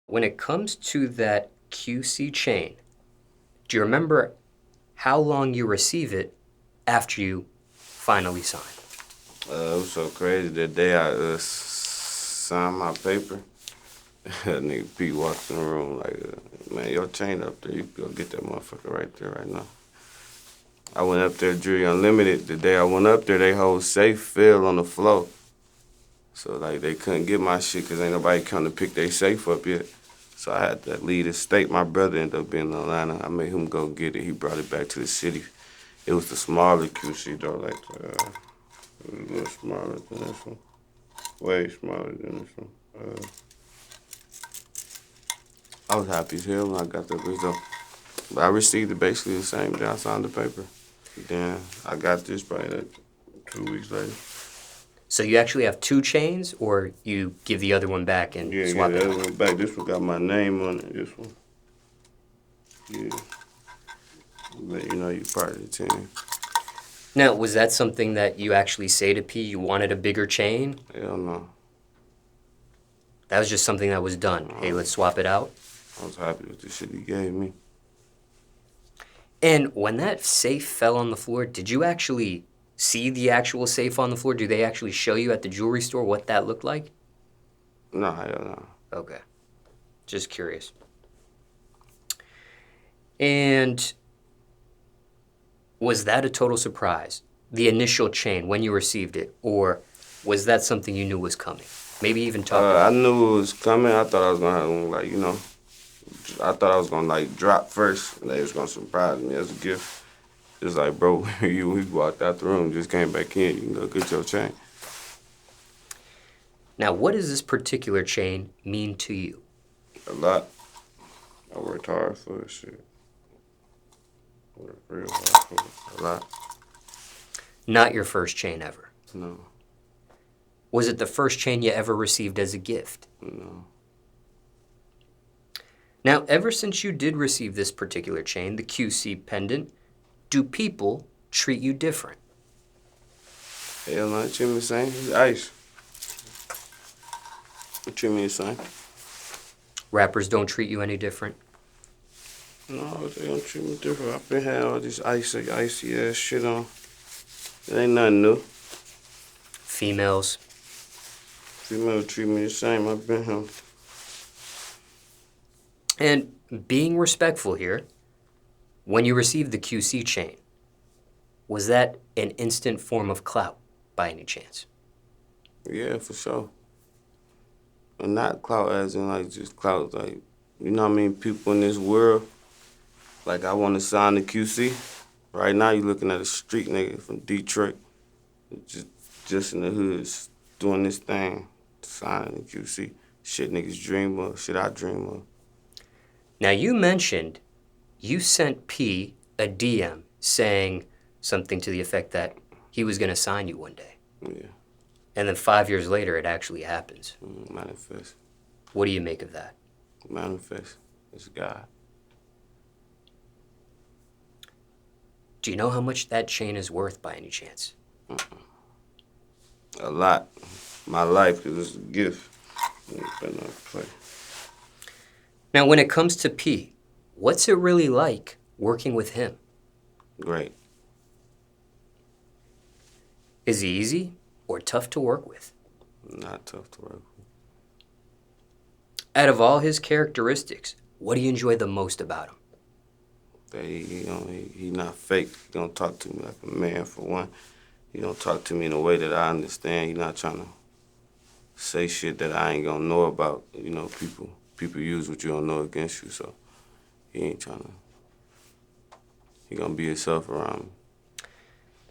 When it comes to that QC chain, do you remember how long you receive it after you finally sign? It was so crazy. The day I signed my paper, that nigga Pete walked in the room like, man, your chain up there. You can go get that motherfucker right there right now. I went up there, Jewelry Unlimited. The day I went up there, they whole safe fell on the floor. So, like, they couldn't get my shit because ain't nobody come to pick their safe up yet. So I had to leave the state. My brother ended up being in Atlanta. I made him go get it. He brought it back to the city. It was the smaller QC, though, like, it was a little smaller than this one. Way smaller than this one. I was happy as hell when I got that bitch though. But I received it basically the same day I signed the paper. Then I got this probably like 2 weeks later. So you actually have two chains, or you give the other one back and Yeah, swap the it other out? one back. This one got my name on it. This one. Yeah. Let you know you part of the team. Now, was that something that you actually say to P, you wanted a bigger chain? Hell no. That was just something that was done. Hey, let's swap it out. I was happy with the shit he gave me. And when that safe fell on the floor, did you actually see the actual safe on the floor? Do they actually show you at the jewelry store what that looked like? No, hell no. Okay. Just curious. And was that a total surprise? The initial chain when you received it, or was that something you knew was coming? Maybe even talk I about. knew it was coming. I thought I was gonna have like, I thought I was gonna like drop first. And they was gonna surprise me as a gift. It's like, bro, we walked out the room, just came back in. You can go get your chain. Now, what does this particular chain mean to you? A lot. I worked hard for this shit. I worked real hard for it. A lot. Not your first chain ever. No. Was it the first chain you ever received as a gift? No. Now, ever since you did receive this particular chain, the QC pendant, do people treat you different? Hell no, they treat me the same. It's ice. They treat me the same. Rappers don't treat you any different? No, they don't treat me different. I've been having all this icy ass shit on. It ain't nothing new. Females? Female treat me the same. I've been here. And being respectful here, when you received the QC chain, was that an instant form of clout by any chance? Yeah, for sure. And not clout as in like just clout, like, you know what I mean? People in this world, like I want to sign the QC. Right now you looking at a street nigga from Detroit, just in the hood, doing this thing, signing the QC. Shit niggas dream of, shit I dream of. Now, you mentioned you sent P a DM saying something to the effect that he was going to sign you one day. Yeah. And then 5 years later, it actually happens. Manifest. What do you make of that? Manifest. It's God. Do you know how much that chain is worth by any chance? A lot. My life, because it's a gift. It's been on play. Now, when it comes to P, what's it really like working with him? Great. Is he easy or tough to work with? Not tough to work with. Out of all his characteristics, what do you enjoy the most about him? That he not fake. He gonna talk to me like a man for one. He don't talk to me in a way that I understand. He not trying to say shit that I ain't gonna know about. You know, people use what you don't know against you, so he ain't trying to. He gonna be himself around me.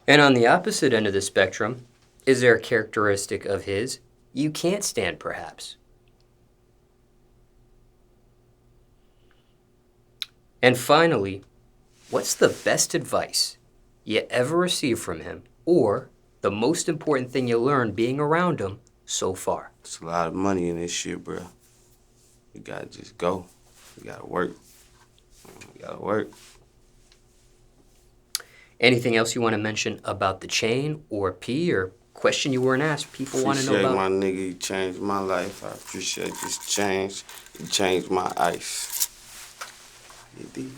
And on the opposite end of the spectrum, is there a characteristic of his you can't stand, perhaps? And finally, what's the best advice you ever received from him, or the most important thing you learned being around him so far? It's a lot of money in this shit, bro. You gotta just go. You gotta work. You gotta work. Anything else you want to mention about the chain or P or question you weren't asked. People want to know Appreciate about. my nigga. He changed my life. I appreciate this change. He changed my ice. He did.